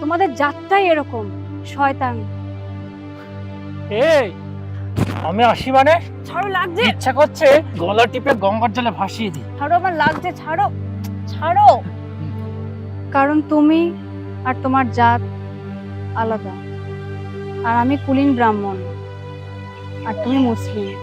তোমাদের জাতটাই এরকম শয়তান। এই আমি আসি মানে? ছাড়ো, লাগছে। ইচ্ছা করছে গলা টিপে গঙ্গার জলে ভাসিয়ে দিই। ছাড়ো, আমার লাগছে, ছাড়ো ছাড়ো। কারণ তুমি আর তোমার জাত আলাদা, আর আমি কুলীন ব্রাহ্মণ আর তুমি মুসলিম।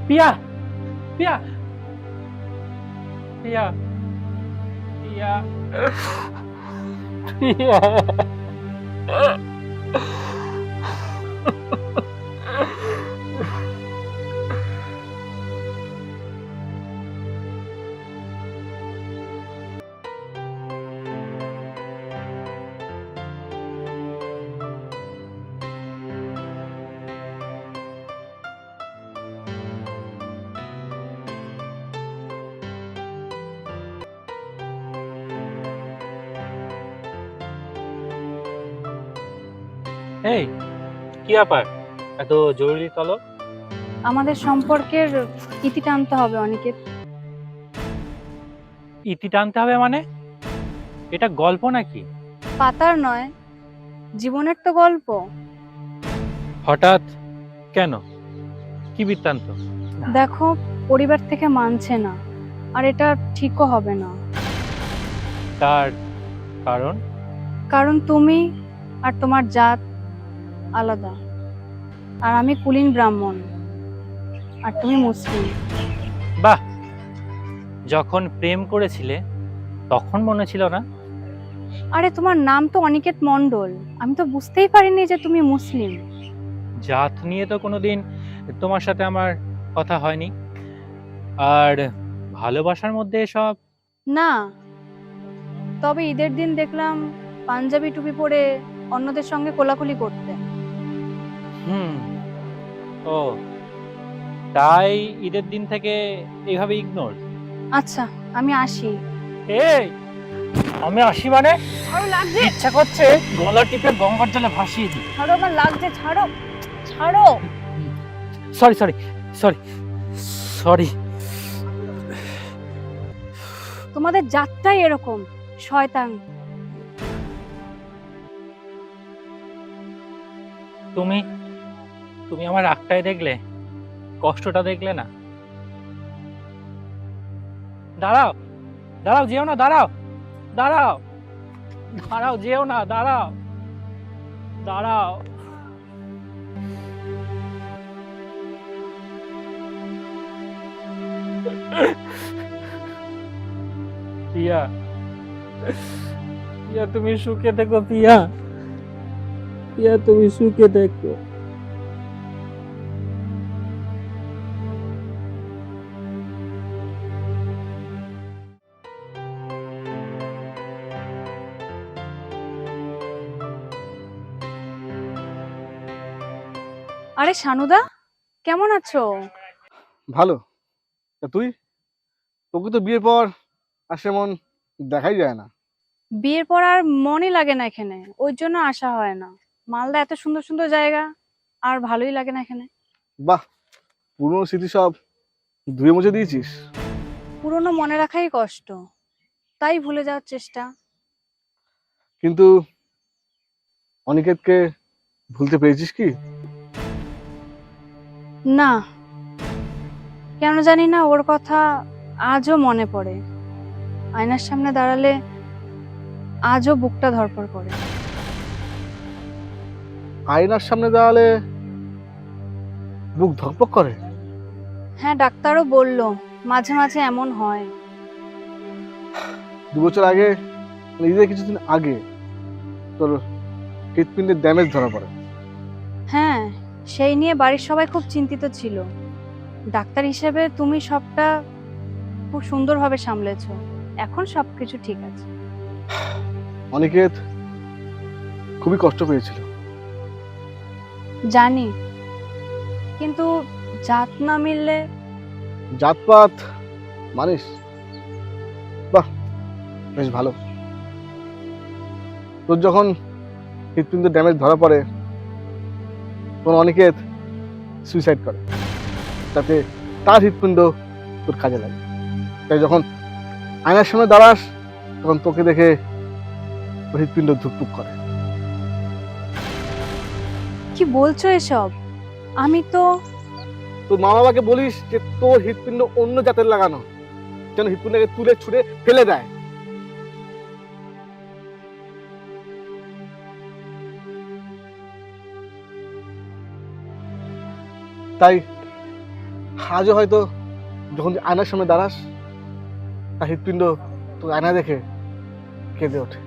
পিয়া পিয়া পিয়া পিয়া পিয়া এই কি ব্যাপার, এত জরুরি তলব? আমাদের সম্পর্কের ইতি টানতে হবে অনিকেত। ইতি টানতে হবে মানে? এটা গল্প নাকি? পাতার নয়, জীবনের তো গল্প। হঠাৎ কেন, কি বৃত্তান্ত? দেখো, পরিবার থেকে মানছে না, আর এটা ঠিকও হবে না। তার কারণ? কারণ তুমি আর তোমার জাত আলাদা, আর আমি কুলীন ব্রাহ্মণ আর তুমি মুসলিম। বাহ, যখন প্রেম করেছিলে তখন মনে ছিল না? আরে তোমার নাম তো অনিকেত মণ্ডল, আমি তো বুঝতেই পারিনি যে তুমি মুসলিম। জাত নিয়ে তো কোনোদিন তোমার সাথে আমার কথা হয়নি, আর ভালোবাসার মধ্যে এসব। না, তবে ঈদের দিন দেখলাম পাঞ্জাবি টুপি পরে অন্যদের সঙ্গে কোলাকুলি করতে। হুম, ও তাই ঈদের দিন থেকে এইভাবে ইগনোর? আচ্ছা, আমি আসি। এই আমি আসি মানে? ছাড়ো, লাগছে। ইচ্ছা করছে গলা টিপে গঙ্গার জলে ভাসিয়ে দিই। ছাড়ো, আমার লাগছে, ছাড়ো ছাড়ো। Sorry sorry sorry sorry. তোমাদের জাতটাই এরকম শয়তান। তুমি তুমি আমার রাগটাই দেখলে, কষ্টটা দেখলে না? দাঁড়াও দাঁড়াও, যেও না, দাঁড়াও দাঁড়াও দাঁড়াও, যেও না, দাঁড়াও দাঁড়াও। পিয়া পিয়া, তুমি সুখে থেকো পিয়া, পিয়া তুমি সুখে থেকো। আরে শানুদা, কেমন আছো? ভালো। তা তুই, তোকে তো বিয়ের পর আর সেমন দেখাই যায় না। বিয়ের পর আর মনই লাগে না এখানে, ওই জন্য আসা হয় না। মালদা এত সুন্দর সুন্দর জায়গা, আর ভালোই লাগে না এখানে। বাহ, পুরনো স্মৃতি সব ধুয়ে মুছে দিয়েছিস। পুরনো মনে রাখাই কষ্ট, তাই ভুলে যাওয়ার চেষ্টা। কিন্তু অনিকেতকে ভুলতে পেরেছিস কি? না, কেন জানি না ওর কথা আজও মনে পড়ে। আয়নার সামনে দাঁড়ালে আজও বুকটা ধড়ফড় করে। আয়নার সামনে দাঁড়ালে বুক ধকপক করে? হ্যাঁ, ডাক্তারও বলল মাঝে মাঝে এমন হয়। 2 বছর আগে, নিজের কিছুদিন আগে তোর হৃৎপিণ্ডের ড্যামেজ ধরা পড়ে। হ্যাঁ, সেই নিয়ে বাড়ির সবাই খুব চিন্তিত ছিল। ডাক্তার হিসেবে তুমি সবটা খুব সুন্দরভাবে সামলেছো। এখন সবকিছু ঠিক আছে। অনিকেত খুবই কষ্ট পেয়েছিল। জানি, কিন্তু জাত না মিললে জাতপাত মানিস? বাহ, বেশ ভালো। তোর যখন হৃৎপিণ্ডের ড্যামেজ ধরা পড়ে তখন অনিকেত সুইসাইড করে, যাতে তার হৃৎপিণ্ড তোর কাজে লাগে। তাই যখন আয়নার সামনে দাঁড়াস তখন তোকে দেখে ওর হৃৎপিণ্ড ধুকপুক করে। কি বলছো এসব? আমি তো তোর মা বাবাকে বলিস যে তোর হৃৎপিণ্ড অন্য জাতের লাগানো, যেন হৃৎপিণ্ডকে তুলে ছুঁড়ে ফেলে দেয়। তাই আজও হয়তো যখন আয়নার সামনে দাঁড়াস তার হৃৎপিণ্ড তোর আয়না দেখে কেঁদে ওঠে।